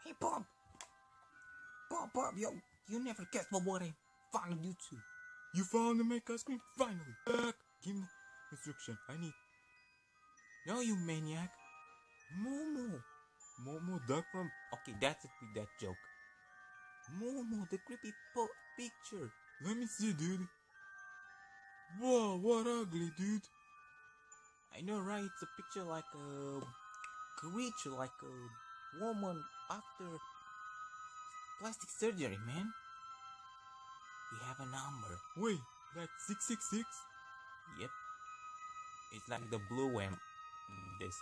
Hey, Bob! Bob, you never guessed what I found you to. You found the make ice cream? Finally! Back! Give me instruction. I need. No, you maniac. M.O.M.O. M.O.M.O duck from. Okay, that's it with that joke. M.O.M.O, the creepy picture. Let me see, dude. Whoa, what ugly, dude. I know, right? It's a picture like a creature, like a woman after plastic surgery, man. You have a number. Wait, like 666? Yep. It's like the blue whale. This.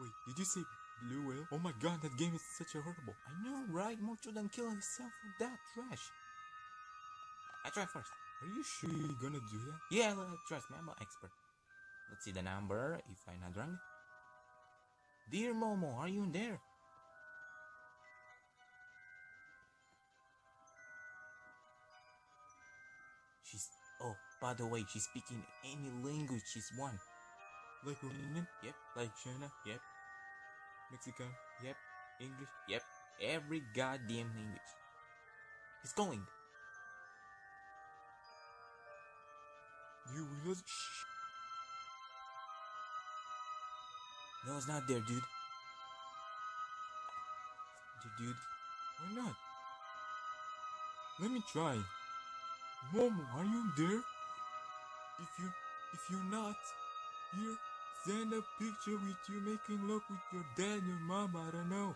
Wait, did you say blue whale? Oh my god, that game is such a horrible. I know, right? More than kill himself for that trash. I try first. Are you sure you're gonna do that? Yeah, trust me, I'm an expert. Let's see the number, if I'm not wrong. Dear M.O.M.O, are you in there? Oh, by the way, she's speaking any language she's one. Like Romanian? Yep. Like China? Yep. Mexican? Yep. English? Yep. Every goddamn language. He's calling. Do you realize? Shh. No, it's not there, dude. Dude. Why not? Let me try. M.O.M.O, are you there? If you're not here, send a picture with you making love with your dad, your mom, I don't know.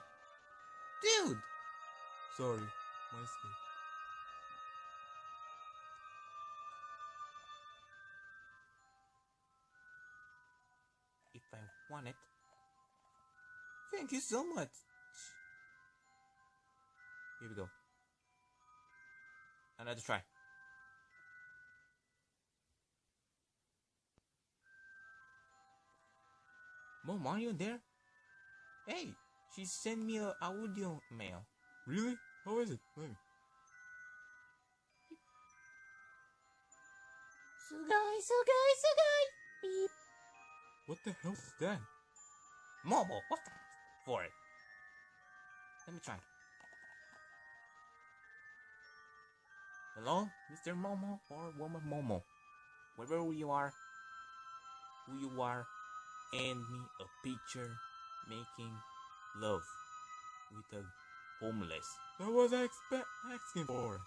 Dude! Sorry, my mistake. If I want it. Thank you so much. Here we go. Another try. Mom, are you there? Hey, she sent me a audio mail. Really? How is it? Let me. Sugai. Beep. What the hell is that? M.O.M.O, what the for it? Let me try. Hello, Mr. M.O.M.O or woman M.O.M.O. Wherever you are, who you are, send me a picture making love with a homeless. That was I asking for.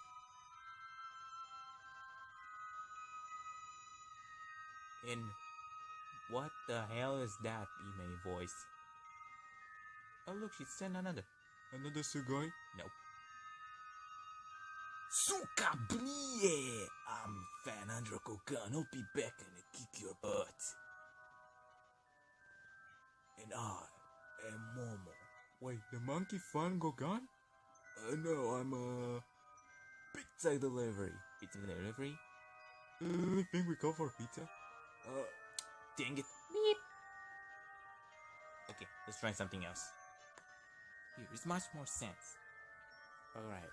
And what the hell is that email voice? Oh look, she sent another. Another sugoi? Nope. Suka blie! I'm Fernando Kogan. I'll be back and kick your butt. And I am M.O.M.O. Wait, the monkey fun go gone? No, I'm pizza delivery. Pizza delivery? You think we call for pizza? Dang it. Beep. Okay, let's try something else. Here, it's much more sense. Alright.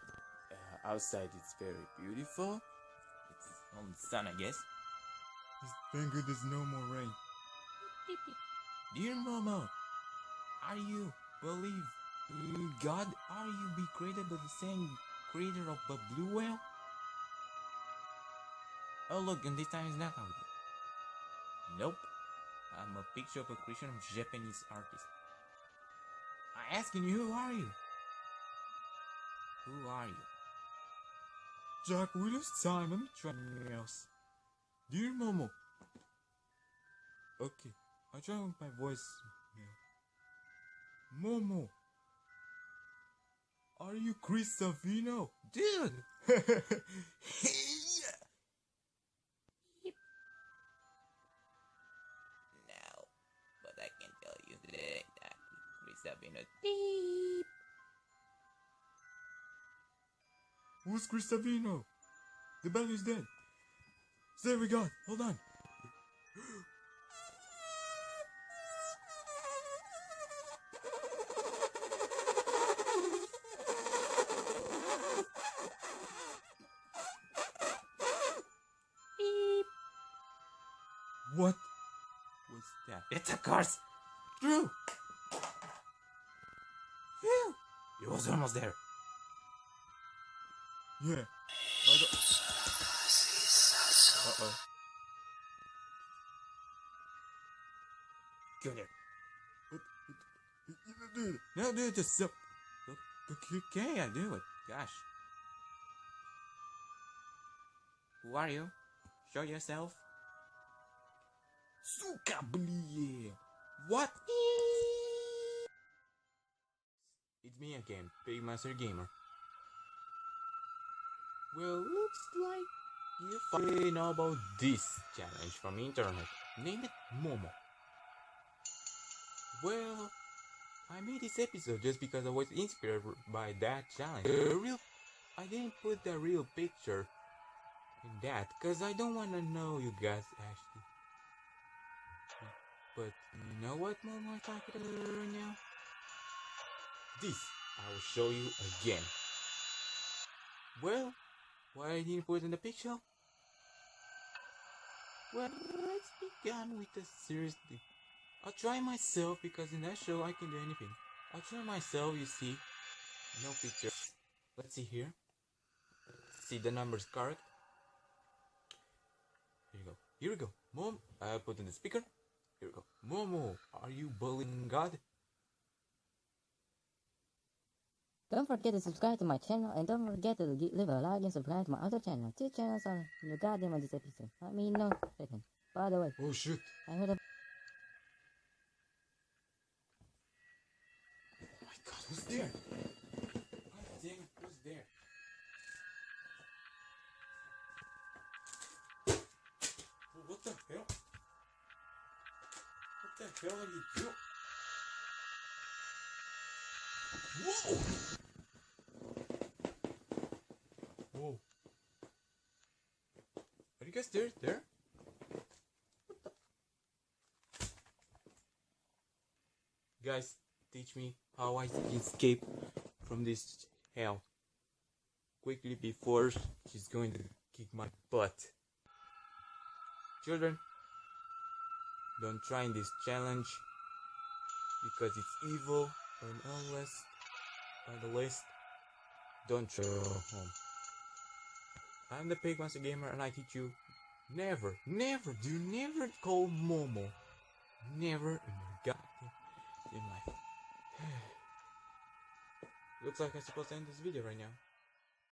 Outside it's very beautiful. It's on the sun, I guess. Thank goodness no more rain. Beep, beep. Dear M.O.M.O, are you believe in God? Are you be created by the same creator of the blue whale? Oh look, and this time it's not out. Nope. I'm a picture of a creation of Japanese artist. I'm asking you, who are you? Who are you? Jack Willis time, let me try something else. Dear M.O.M.O. Okay, I'll try with my voice now. M.O.M.O, are you Chris Savino? Dude! Hey! No, but I can tell you that Chris Savino. Beep! Who's Chris Savino? The bell is dead. There we go. Hold on. What? What's that? It's a curse! True! Phew! It was almost there. Yeah. Uh-oh. Go there. No, dude, just so. Okay, I do it. Gosh. Who are you? Show yourself. Sukabliye. What? It's me again, Big Master Gamer. Well, looks like you finally know about this challenge from internet. Name it M.O.M.O. Well, I made this episode just because I was inspired by that challenge. I didn't put the real picture in that because I don't want to know you guys actually. But you know what M.O.M.O I'm talking about right now? This I will show you again. Well, why I didn't put in the picture? Well, let's begin with the serious thing. I'll try myself because in that show I can do anything. I'll try myself, you see. No pictures. Let's see here. See the numbers correct. Here you go. Here we go. Mom, I put in the speaker. Here we go. M.O.M.O, are you believing in God? Don't forget to subscribe to my channel and don't forget to leave a like and subscribe to my other channel. 2 channels are regarding on this episode. Let me know. Second. By the way, Oh shit. I heard of Oh my god, who's there? God damn it, who's there? Oh, what the hell? What the hell are you doing? Whoa! Whoa. Are you guys there? There? Guys, teach me how I can escape from this hell quickly before she's going to kick my butt. Children, don't try this challenge because it's evil and unless on the list, don't try home. I'm the Pig Master Gamer and I teach you never call M.O.M.O. Never in your goddamn life. Looks like I'm supposed to end this video right now.